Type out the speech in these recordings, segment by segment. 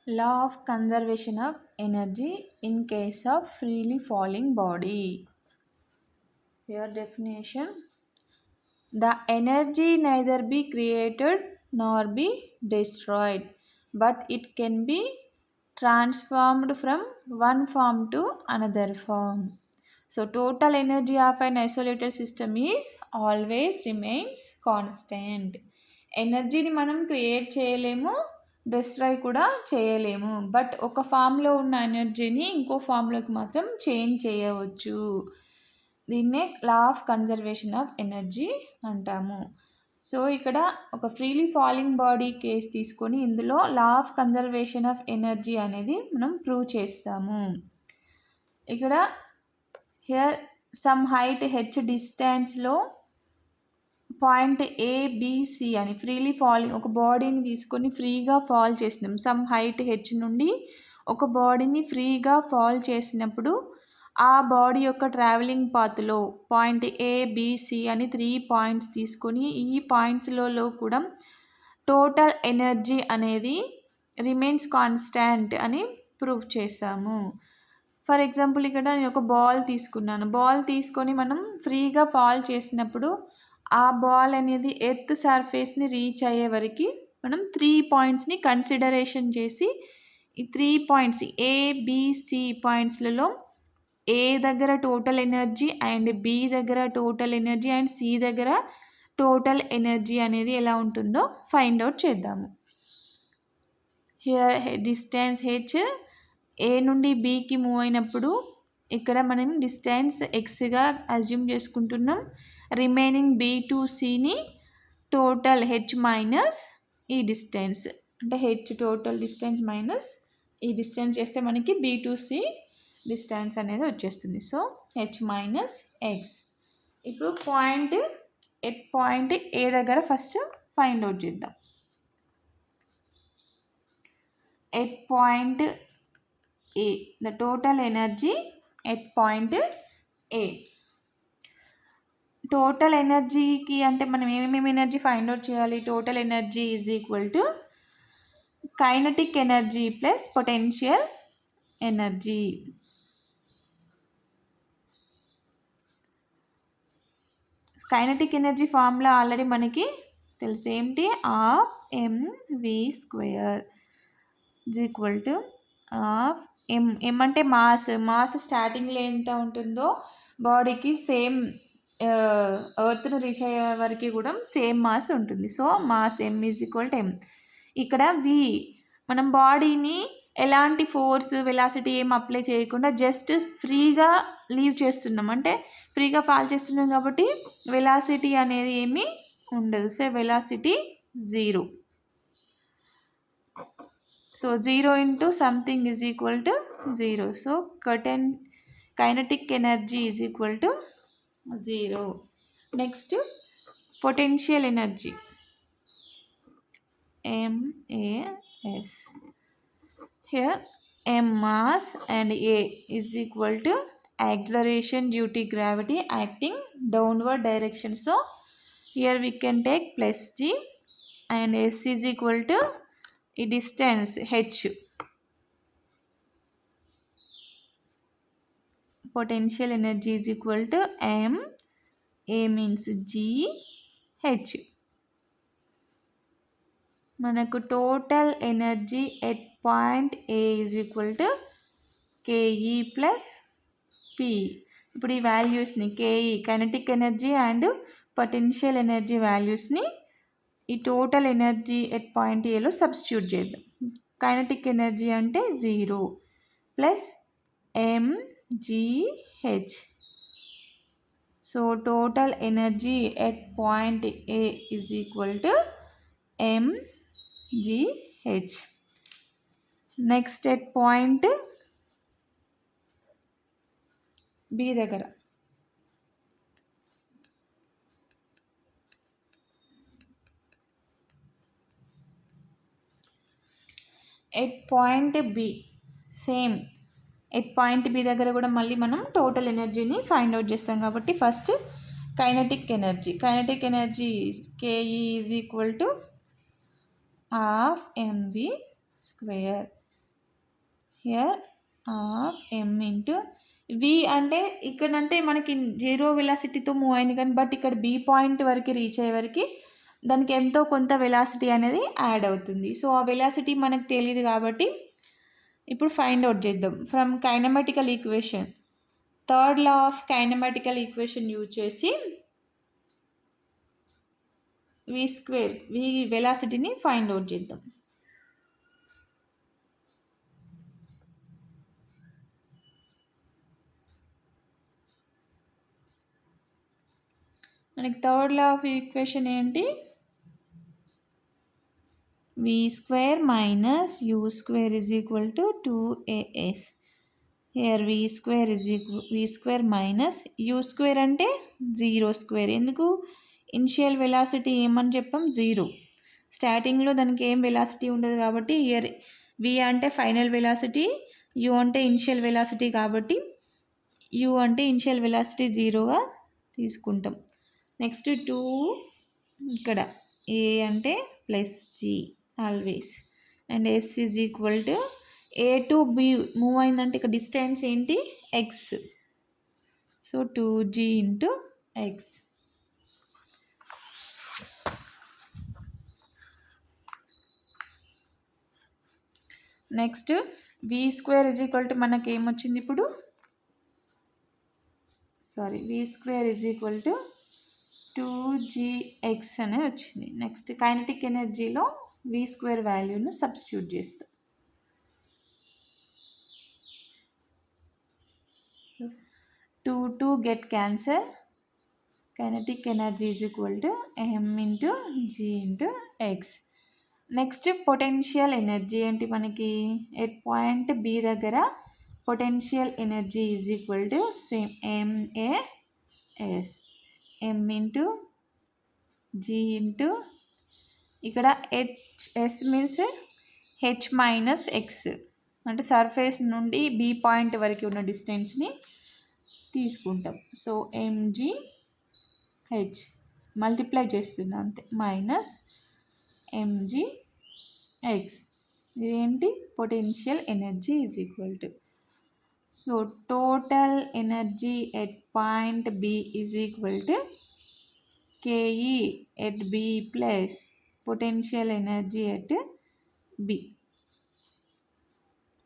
Law of conservation of energy in case of freely falling body. Here definition: the energy neither be created nor be destroyed, but it can be transformed from one form to another form. So total energy of an isolated system is always remains constant. ఎనర్జీని మనం create చేయలేము, destroy కూడా చేయలేము, but ఒక ఫామ్లో ఉన్న ఎనర్జీని ఇంకో ఫామ్లోకి మాత్రం చేంజ్ చేయవచ్చు. దీన్నే లా ఆఫ్ కన్జర్వేషన్ ఆఫ్ ఎనర్జీ అంటాము. సో ఇక్కడ ఒక ఫ్రీలీ ఫాలింగ్ బాడీ కేస్ తీసుకొని ఇందులో లా ఆఫ్ కన్జర్వేషన్ ఆఫ్ ఎనర్జీ అనేది మనం ప్రూవ్ చేస్తాము. ఇక్కడ హియర్ సమ్ హైట్ హెచ్ డిస్టెన్స్లో పాయింట్ ఏబిసి అని ఫ్రీలీ ఫాలింగ్ ఒక బాడీని తీసుకొని ఫ్రీగా ఫాల్ చేసినాం. సమ్ హైట్ హెచ్ నుండి ఒక బాడీని ఫ్రీగా ఫాల్ చేసినప్పుడు ఆ బాడీ యొక్క ట్రావెలింగ్ పాత్లో పాయింట్ ఏబిసి అని 3 పాయింట్స్ తీసుకొని ఈ పాయింట్స్లలో కూడా టోటల్ ఎనర్జీ అనేది రిమైన్స్ కాన్స్టాంట్ అని ప్రూవ్ చేసాము. ఫర్ ఎగ్జాంపుల్ ఇక్కడ నేను ఒక బాల్ తీసుకున్నాను. బాల్ తీసుకొని మనం ఫ్రీగా ఫాల్ చేసినప్పుడు ఆ బాల్ అనేది ఎర్త్ సర్ఫేస్ని రీచ్ అయ్యే వరకు మనం 3 పాయింట్స్ని కన్సిడరేషన్ చేసి ఈ 3 పాయింట్స్ ఏబిసి పాయింట్స్లలో ఏ దగ్గర టోటల్ ఎనర్జీ అండ్ బి దగ్గర టోటల్ ఎనర్జీ అండ్ సి దగ్గర టోటల్ ఎనర్జీ అనేది ఎలా ఉంటుందో ఫైండ్ అవుట్ చేద్దాము. హియర్ డిస్టెన్స్ హెచ్ ఏ నుండి బికి మూవ్ అయినప్పుడు ఇక్కడ మనం డిస్టెన్స్ ఎక్స్గా అజ్యూమ్ చేసుకుంటున్నాం. రిమైనింగ్ బి టు సిని టోటల్ హెచ్ మైనస్ ఈ డిస్టెన్స్ అంటే హెచ్ టోటల్ డిస్టెన్స్ మైనస్ ఈ డిస్టెన్స్ చేస్తే మనకి బి టు సి డిస్టెన్స్ అనేది వచ్చేస్తుంది. So H minus X. ఇప్పుడు పాయింట్ ఏ దగ్గర ఫస్ట్ ఫైండ్ అవుట్ చేద్దాం. At point A, the total energy at point A. Total ఎనర్జీకి అంటే మనం ఏమేమి ఎనర్జీ ఫైండ్ అవుట్ చేయాలి? Total energy is equal to kinetic energy plus potential energy. Kinetic energy formula already మనకి తెలుసు. ఏంటి? Half mv square is equal to half M అంటే mass స్టార్టింగ్లో ఎంత ఉంటుందో బాడీకి సేమ్ ఎర్త్ను రీచ్ అయ్యే వరకు కూడా సేమ్ మాస్ ఉంటుంది. So mass M is equal to M. ఇక్కడ వి మనం బాడీని ఎలాంటి ఫోర్స్ వెలాసిటీ ఏం అప్లై చేయకుండా జస్ట్ ఫ్రీగా లీవ్ చేస్తున్నాం, అంటే ఫ్రీగా ఫాల్ చేస్తున్నాం కాబట్టి వెలాసిటీ అనేది ఏమీ ఉండదు. So velocity 0. So 0 into something is equal to 0. So kinetic energy is equal to 0. Next, potential energy. MAS. Here M mass and A is equal to acceleration due to gravity acting downward direction. So here we can take plus G and S is equal to ఈ distance H. Potential energy is equal to M, A means G, H. మనకు total energy at point A is equal to KE plus P. ఇప్పుడు ఈ వాల్యూస్ని KE kinetic energy and potential energy వాల్యూస్ని ఈ total energy at point ఏలో substitute చేద్దాం. Kinetic energy అంటే 0 plus MGH. So total energy at point A is equal to MGH. Next at point B దగ్గర at point B same. At point B దగ్గర కూడా మళ్ళీ మనం టోటల్ ఎనర్జీని find out చేస్తాం కాబట్టి first kinetic energy KE is equal to half MV square. Here half M into V అంటే ఇక్కడంటే మనకి జీరో వెలాసిటీతో మూవ్ అయింది కానీ బట్ ఇక్కడ బి పాయింట్ వరకు రీచ్ అయ్యే వరకు దానికి ఎంతో కొంత వెలాసిటీ అనేది యాడ్ అవుతుంది. సో ఆ వెలాసిటీ మనకు తెలియదు కాబట్టి ఇప్పుడు ఫైండ్ అవుట్ చేద్దాం from kinematical equation. Third law of kinematical equation use చేసి వి స్క్వేర్ వి వెలాసిటీని ఫైండ్ అవుట్ చేద్దాం. మనకి థర్డ్ లా ఆఫ్ ఈక్వేషన్ ఏంటి? V square minus U square is equal to 2as. Here V square minus U square అంటే zero square. ఎందుకు? Initial velocity ఏమని చెప్పాం? Zero. స్టార్టింగ్లో దానికి ఏం వెలాసిటీ ఉండదు కాబట్టి హియర్ వి అంటే ఫైనల్ వెలాసిటీ, యూ అంటే ఇనిషియల్ వెలాసిటీ కాబట్టి యూ అంటే ఇనిషియల్ వెలాసిటీ జీరోగా తీసుకుంటాం. నెక్స్ట్ 2 ఇక్కడ ఏ అంటే plus G always and S is equal to A to B move అయిందంటే ఇక్కడ డిస్టెన్స్ ఏంటి? X. So 2g into X. Next V square is equal to మనకి ఏమొచ్చింది ఇప్పుడు? V square is equal to 2gx అనే వచ్చింది. Next kinetic ఎనర్జీలో V square వాల్యూను substitute చేస్తాం. 2 get cancel. Kinetic energy is equal to m into g into X. Next potential energy ఏంటి మనకి? At point B దగ్గర potential energy is equal to same MAS m into g ఇంటూ ఇక్కడ H means H minus x అంటే surface నుండి B point వరకు ఉన్న డిస్టెన్స్ని తీసుకుంటాం. సో mgh మల్టిప్లై చేస్తున్నా అంతే మైనస్ mgx. ఇదేంటి? Potential energy is equal to so total energy at point B is equal to KE at B plus potential energy at B.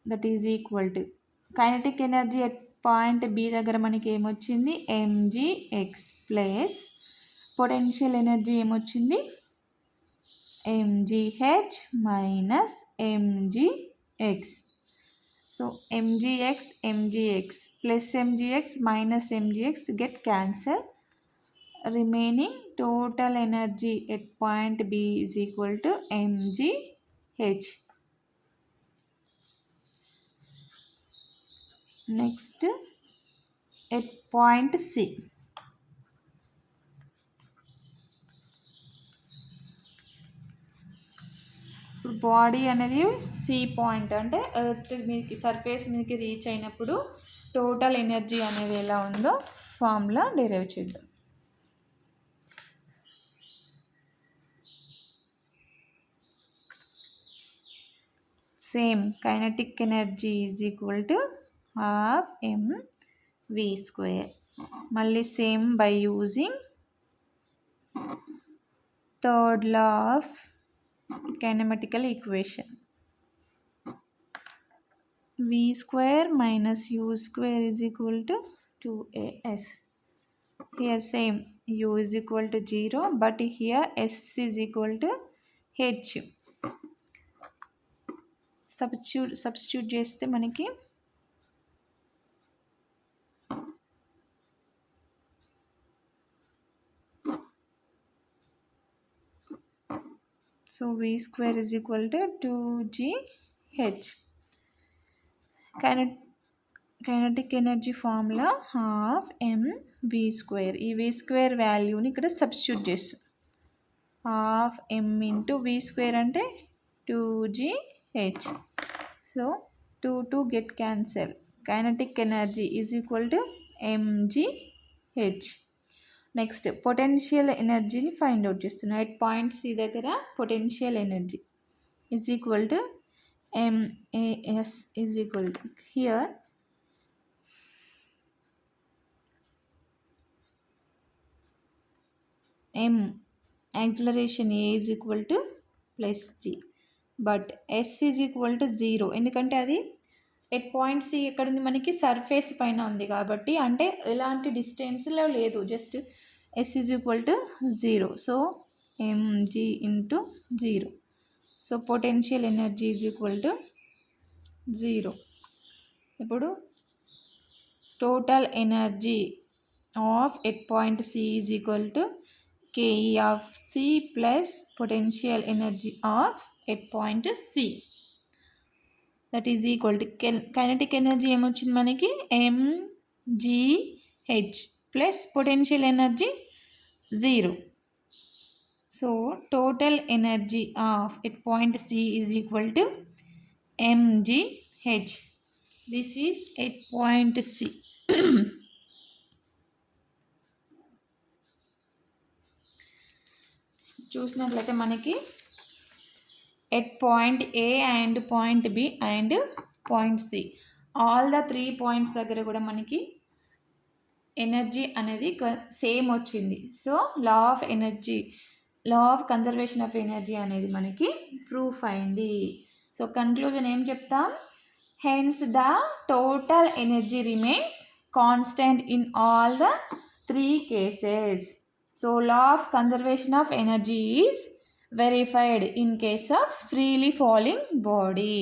That is equal to kinetic energy at point B దగ్గర మనకి ఏమొచ్చింది? mgx plus potential energy ఏమొచ్చింది? mgh minus mgx. So mgx plus mgx minus mgx get cancel. Remaining total energy at point B is equal to mgh. Next at point C. Body అనేది C point అంటే earth మీదకి surface మీదకి reach అయినప్పుడు total energy అనేది ఎలా ఉందో formula derive చేద్దాం. Same kinetic energy is equal to half mv square. మళ్ళీ same by using third law of kinematical equation. v square minus u square is equal to 2as. Here same u is equal to 0 but here s is equal to h. Substitute చేస్తే మనకి so v square is equal to 2gh. Kinetic energy formula half mv square. ఈ v square వాల్యూని ఇక్కడ substitute చేస్తాం. Half m into v square అంటే 2gh. So 2 get cancel. Kinetic energy is equal to mgh. Next potential ఎనర్జీని find out చేస్తున్నాం. At point C దగ్గర potential energy is equal to mass is equal to, here m acceleration a is equal to plus g, but s is equal to 0, ఎందుకంటే అది at point C ఎక్కడ ఉంది, మనకి surface పైన ఉంది కాబట్టి, అంటే ఎలాంటి డిస్టెన్స్లో లేదు, just s is equal to 0. So mg into 0. So potential energy is equal to 0. ఇప్పుడు total energy of at point C is equal to ke of c plus potential energy of at point c, that is equal to kinetic energy ఏమొచ్చింది మనకి mgh plus potential energy 0. so total energy of at point c is equal to mgh. this is at point c. చూసినట్లయితే మనకి at point A and point B and point C, all the 3 points దగ్గర కూడా మనకి energy అనేది same వచ్చింది. So law of conservation of energy అనేది మనకి proof అయింది. సో కన్క్లూజన్ ఏం చెప్తాం, hence the total energy remains constant in all the 3 cases. So law of conservation of energy is verified in case of freely falling body.